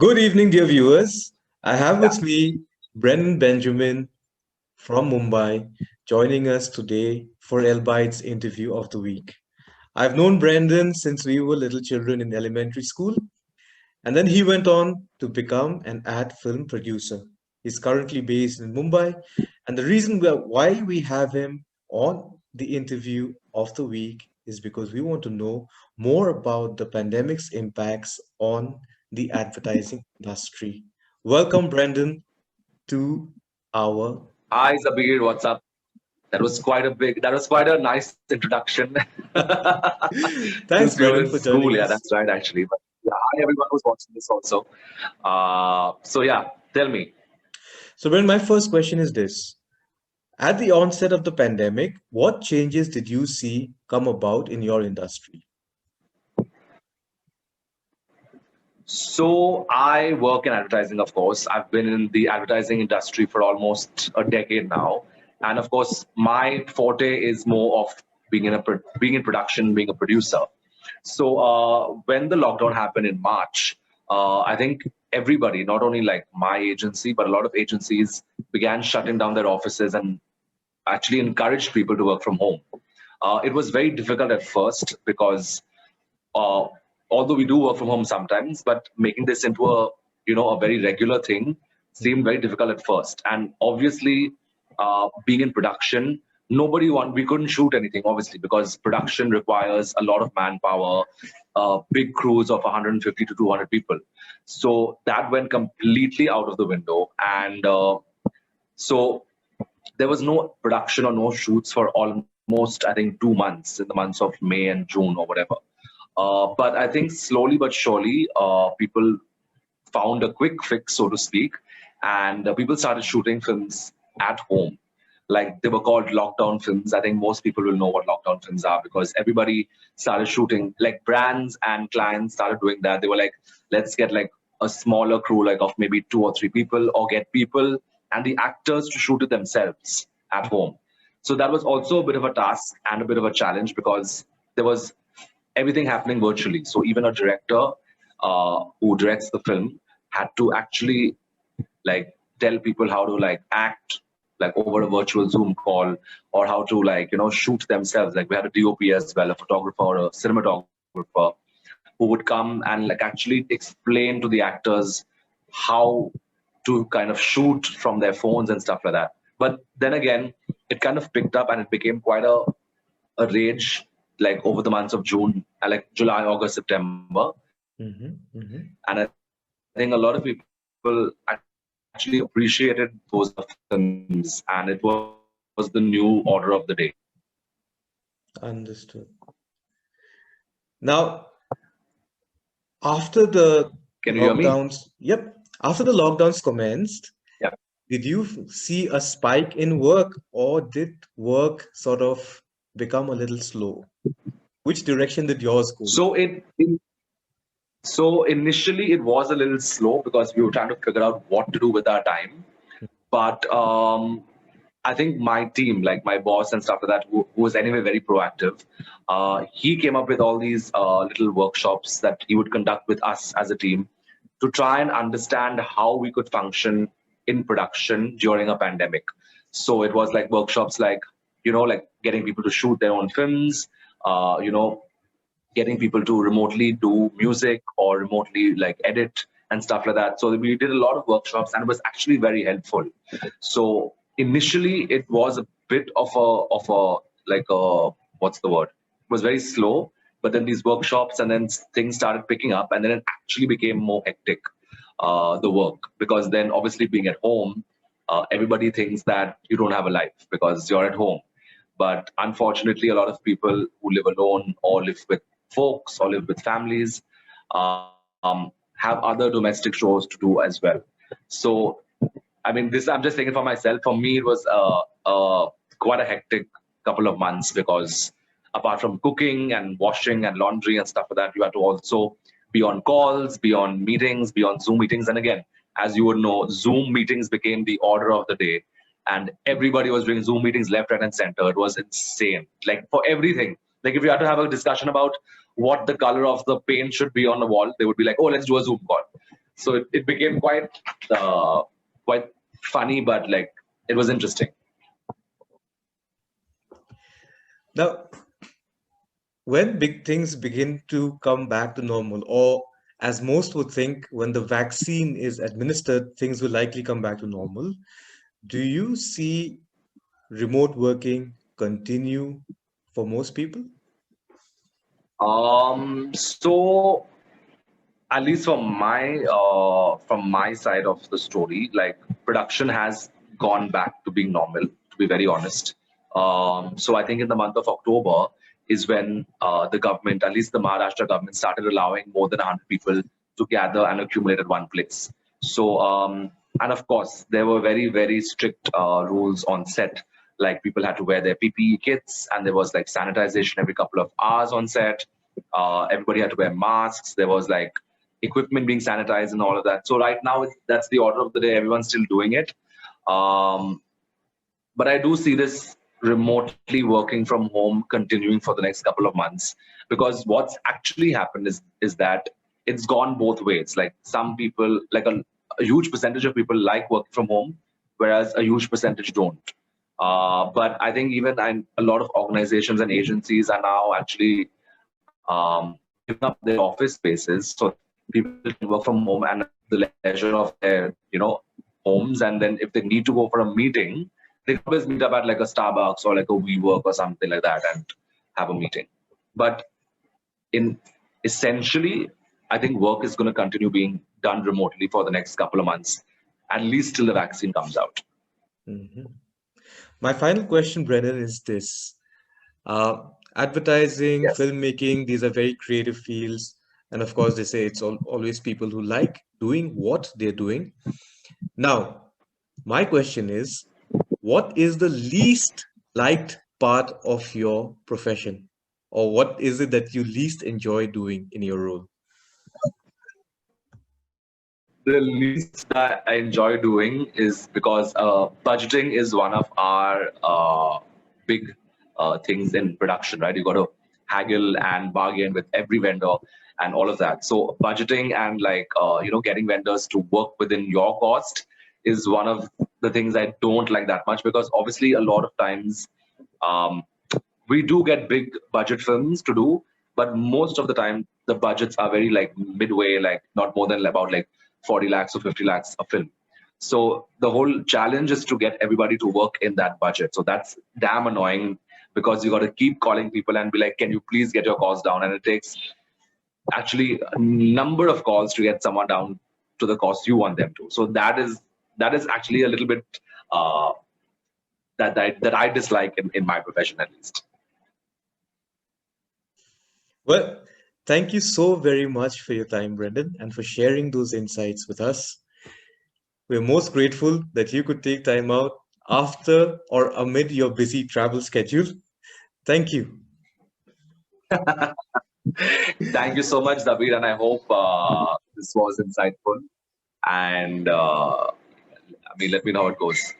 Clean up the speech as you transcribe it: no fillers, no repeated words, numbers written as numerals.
Good evening, dear viewers. I have with me Brendan Benjamin from Mumbai joining us today for Elbite's interview of the week. I've known Brendan since we were little children in elementary school, and then he went on to become an ad film producer. He's currently based in Mumbai, and the reason why we have him on the interview of the week is because we want to know more about the pandemic's impacts on the advertising industry. Welcome, Brendan, to our. Hi Zabir, what's up? That was quite a nice introduction to Thanks, pure Brendan, for school. joining Yeah, us. that's right, actually. But yeah, hi everyone who's watching this also. So yeah, tell me. So, Brendan, my first question is this. At the onset of the pandemic, what changes did you see come about in your industry? So I work in advertising, of course. I've been in the advertising industry for almost a decade now, and of course, my forte is more of being in production, being a producer. So when the lockdown happened in March, I think everybody, not only like my agency, but a lot of agencies began shutting down their offices and actually encouraged people to work from home. It was very difficult at first because uh, although we do work from home sometimes, but making this into a very regular thing seemed very difficult at first. And obviously, being in production, we couldn't shoot anything obviously because production requires a lot of manpower, big crews of 150 to 200 people. So that went completely out of the window, and so there was no production or no shoots for almost, I think, 2 months in the months of May and June or whatever. But I think slowly but surely, people found a quick fix, so to speak, and people started shooting films at home. Like they were called lockdown films. I think most people will know what lockdown films are because everybody started shooting. Like brands and clients started doing that. They were like, let's get like a smaller crew, like of maybe 2 or 3 people, or get people and the actors to shoot it themselves at home. So that was also a bit of a task and a bit of a challenge because there was everything happening virtually. So even a director who directs the film had to actually like tell people how to like act like over a virtual Zoom call or how to like shoot themselves. Like we had a DOP as well, a photographer or a cinematographer who would come and like actually explain to the actors how to kind of shoot from their phones and stuff like that. But then again, it kind of picked up and it became quite a rage like over the months of June, like July, August, September. Hmm. Hmm. And I think a lot of people actually appreciated those films, and it was the new order of the day. Understood. Now, after the Can you hear me? after the lockdowns commenced, Yeah. did you see a spike in work or did work sort of become a little slow? Which direction did yours go? So so initially it was a little slow because we were trying to figure out what to do with our time. But I think my team, like my boss and stuff like that, who was anyway very proactive, he came up with all these little workshops that he would conduct with us as a team to try and understand how we could function in production during a pandemic. So it was like workshops like, like getting people to shoot their own films, getting people to remotely do music or remotely like edit and stuff like that. So we did a lot of workshops and it was actually very helpful. So initially it was a bit of a like a what's the word? It was very slow, but then these workshops and then things started picking up and then it actually became more hectic, the work, because then obviously being at home, everybody thinks that you don't have a life because you're at home. But unfortunately, a lot of people who live alone or live with folks or live with families have other domestic chores to do as well. So, I mean, this I'm just saying it for myself. For me, it was quite a hectic couple of months because apart from cooking and washing and laundry and stuff like that, you had to also be on calls, be on meetings, be on Zoom meetings. And again, as you would know, Zoom meetings became the order of the day. And everybody was doing Zoom meetings left, right, and center. It was insane. Like for everything. Like if you had to have a discussion about what the color of the paint should be on the wall, they would be like, oh, let's do a Zoom call. So it became quite funny, but like it was interesting. Now, when big things begin to come back to normal, or as most would think, when the vaccine is administered, things will likely come back to normal. Do you see remote working continue for most people? So at least from my side of the story, like production has gone back to being normal, to be very honest. So I think in the month of October is when the government, at least the Maharashtra government, started allowing more than 100 people to gather and accumulate at one place. So and of course there were very strict rules on set. Like people had to wear their PPE kits, and there was like sanitization every couple of hours on set. Everybody had to wear masks. There was like equipment being sanitized and all of that. So right now, that's the order of the day. Everyone's still doing it. Um, but I do see this remotely working from home continuing for the next couple of months, because what's actually happened is that it's gone both ways. Like some people, like a huge percentage of people like working from home, whereas a huge percentage don't. But I think even a lot of organizations and agencies are now actually giving up their office spaces so people can work from home and the leisure of their homes. And then if they need to go for a meeting, they can always meet up at like a Starbucks or like a WeWork or something like that and have a meeting. But in essentially, I think work is going to continue being done remotely for the next couple of months, at least till the vaccine comes out. Mhm. My final question, Brennan, is this. Uh, Advertising, Yes. filmmaking, these are very creative fields. And of course, they say it's always people who like doing what they're doing. Now, my question is, what is the least liked part of your profession? Or what is it that you least enjoy doing in your role? The least that I enjoy doing is because budgeting is one of our big things in production, right? You got to haggle and bargain with every vendor and all of that. So budgeting and like getting vendors to work within your cost is one of the things I don't like that much, because obviously a lot of times um, we do get big budget films to do, but most of the time the budgets are very like midway, like not more than about like 40 lakhs or 50 lakhs a film. So the whole challenge is to get everybody to work in that budget. So that's damn annoying, because you got to keep calling people and be like, can you please get your costs down? And it takes actually a number of calls to get someone down to the cost you want them to. So that is actually a little bit uh, that I dislike in my profession, at least. Well, thank you so very much for your time, Brendan, and for sharing those insights with us. We're most grateful that you could take time out after or amid your busy travel schedule. Thank you. Thank you so much, David, and I hope this was insightful. And I mean, let me know how it goes.